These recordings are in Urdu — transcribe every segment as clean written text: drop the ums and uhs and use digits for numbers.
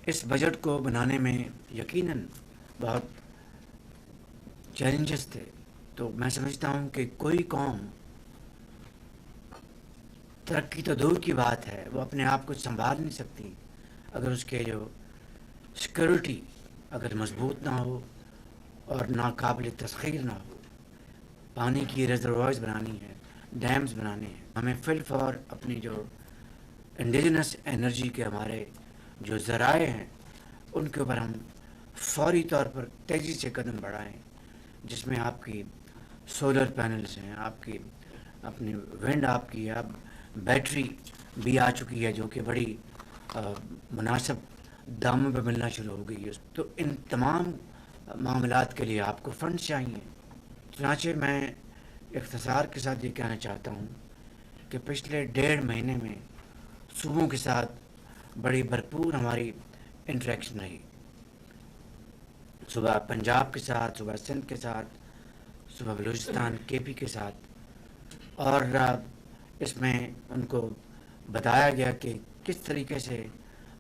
اس بجٹ کو بنانے میں یقیناً بہت چیلنجز تھے. تو میں سمجھتا ہوں کہ کوئی قوم ترقی تو دور کی بات ہے، وہ اپنے آپ کو سنبھال نہیں سکتی اگر اس کے جو سیکورٹی اگر مضبوط نہ ہو اور ناقابل تسخیر نہ ہو. پانی کی ریزروائرز بنانی ہے، ڈیمز بنانے ہیں. ہمیں فل فار اپنی جو انڈیجنس انرجی کے ہمارے جو ذرائع ہیں ان کے اوپر ہم فوری طور پر تیزی سے قدم بڑھائیں، جس میں آپ کی سولر پینلز ہیں، آپ کی اپنی ونڈ، آپ کی اب بیٹری بھی آ چکی ہے جو کہ بڑی مناسب داموں پہ ملنا شروع ہو گئی ہے. تو ان تمام معاملات کے لیے آپ کو فنڈ چاہیے. چنانچہ میں اختصار کے ساتھ یہ کہنا چاہتا ہوں کہ پچھلے 1.5 مہینے میں صوبوں کے ساتھ بڑی بھرپور ہماری انٹریکشن رہی. صبح پنجاب کے ساتھ، صبح سندھ کے ساتھ، صبح بلوچستان کے پی کے ساتھ، اور اس میں ان کو بتایا گیا کہ کس طریقے سے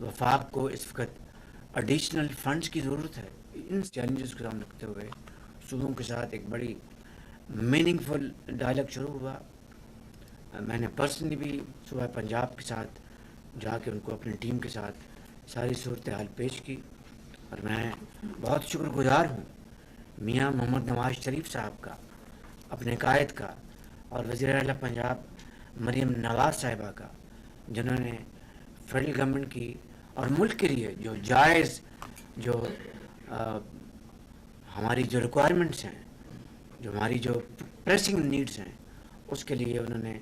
وفاق کو اس وقت ایڈیشنل فنڈز کی ضرورت ہے. ان چیلنجز کو سامنے رکھتے ہوئے صوبوں کے ساتھ ایک بڑی میننگ فل ڈائلاگ شروع ہوا. میں نے پرسنلی بھی صبح پنجاب کے ساتھ جا کے ان کو اپنی ٹیم کے ساتھ ساری صورتحال پیش کی، اور میں بہت شکر گزار ہوں میاں محمد نواز شریف صاحب کا، اپنے قائد کا، اور وزیر اعلیٰ پنجاب مریم نواز صاحبہ کا، جنہوں نے فیڈرل گورنمنٹ کی اور ملک کے لیے جو جائز جو ہماری جو ریکوائرمنٹس ہیں، جو ہماری جو پریسنگ نیڈس ہیں، اس کے لیے انہوں نے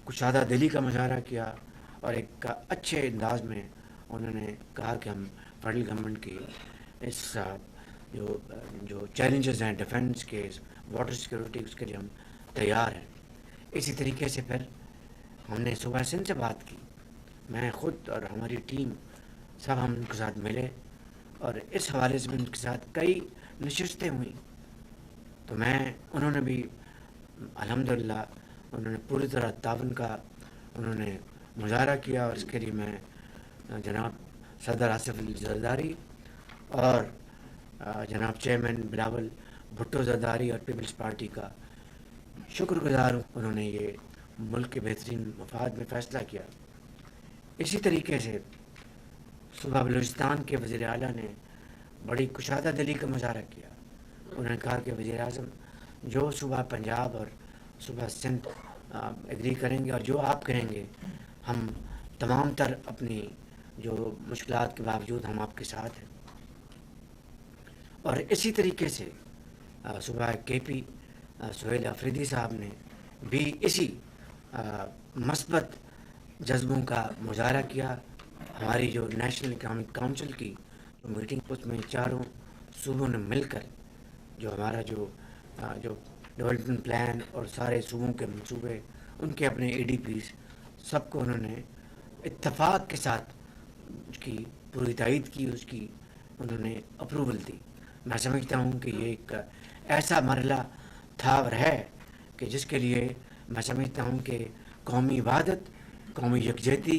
کشادہ دلی کا مظاہرہ کیا، اور ایک اچھے انداز میں انہوں نے کہا کہ ہم فیڈرل گورنمنٹ کی اس جو چیلنجز ہیں ڈیفنس کے، واٹر سیکورٹی، اس کے لیے ہم تیار ہیں. اسی طریقے سے پھر ہم نے صوبہ سندھ سے بات کی، میں خود اور ہماری ٹیم سب ہم ان کے ساتھ ملے، اور اس حوالے سے ان کے ساتھ کئی نشستیں ہوئیں. تو انہوں نے بھی الحمدللہ انہوں نے پوری طرح تعاون کا انہوں نے مظاہرہ کیا، اور اس کے لیے میں جناب صدر آصف علی زرداری اور جناب چیئرمین بلاول بھٹو زرداری اور پیپلز پارٹی کا شکر گزار ہوں. انہوں نے یہ ملک کے بہترین مفاد میں فیصلہ کیا. اسی طریقے سے صوبہ بلوچستان کے وزیر اعلیٰ نے بڑی کشادہ دلی کا مظاہرہ کیا. انہوں نے کہا کہ وزیر اعظم جو صوبہ پنجاب اور صوبہ سندھ ایگری کریں گے اور جو آپ کہیں گے، ہم تمام تر اپنی جو مشکلات کے باوجود ہم آپ کے ساتھ ہیں. اور اسی طریقے سے صوبہ کے پی سہیل افریدی صاحب نے بھی اسی مثبت جذبوں کا مظاہرہ کیا. ہماری جو نیشنل اکنامک کونسل کی میٹنگ، اس میں چاروں صوبوں نے مل کر جو ہمارا جو ڈیولپمنٹ پلان اور سارے صوبوں کے منصوبے، ان کے اپنے اے ڈی پیز، سب کو انہوں نے اتفاق کے ساتھ اس کی پوری تائید کی، اس کی انہوں نے اپروول دی. میں سمجھتا ہوں کہ یہ ایک ایسا مرحلہ تھا اور ہے کہ جس کے لیے میں سمجھتا ہوں کہ قومی وحدت، قومی یکجہتی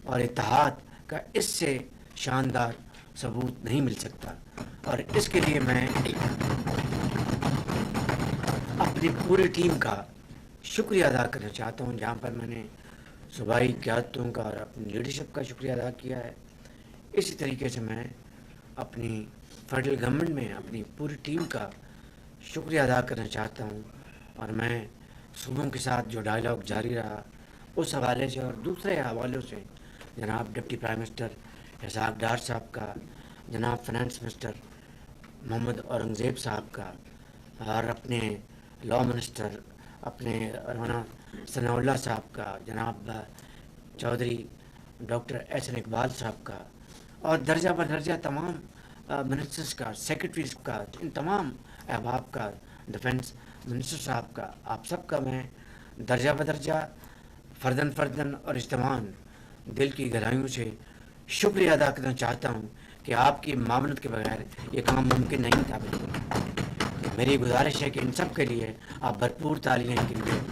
اور اتحاد کا اس سے شاندار ثبوت نہیں مل سکتا. اور اس کے لیے میں اپنی پوری ٹیم کا شکریہ ادا کرنا چاہتا ہوں، جہاں پر میں نے صوبائی قیادتوں کا اور اپنی لیڈرشپ کا شکریہ ادا کیا ہے. اسی طریقے سے میں اپنی فیڈرل گورنمنٹ میں اپنی پوری ٹیم کا شکریہ ادا کرنا چاہتا ہوں. اور میں صوبوں کے ساتھ جو ڈائلاگ جاری رہا اس حوالے سے اور دوسرے حوالوں سے، جناب deputy prime minister Ishaq Dar صاحب کا، جناب فنانس منسٹر محمد اورنگزیب صاحب کا، اور اپنے لاء منسٹر اپنے رانا ثناء اللہ صاحب کا، جناب چودھری ڈاکٹر احسن اقبال صاحب کا، اور درجہ بدرجہ تمام منسٹرز کا، سیکرٹریز کا، ان تمام احباب کا، ڈیفنس منسٹر صاحب کا، آپ سب کا میں درجہ بدرجہ فردن فردن اور اجتماعاً دل کی گہرائیوں سے شکریہ ادا کرنا چاہتا ہوں کہ آپ کی معاونت کے بغیر یہ کام ممکن نہیں تھا. میری گزارش ہے کہ ان سب کے لیے آپ بھرپور تالیاں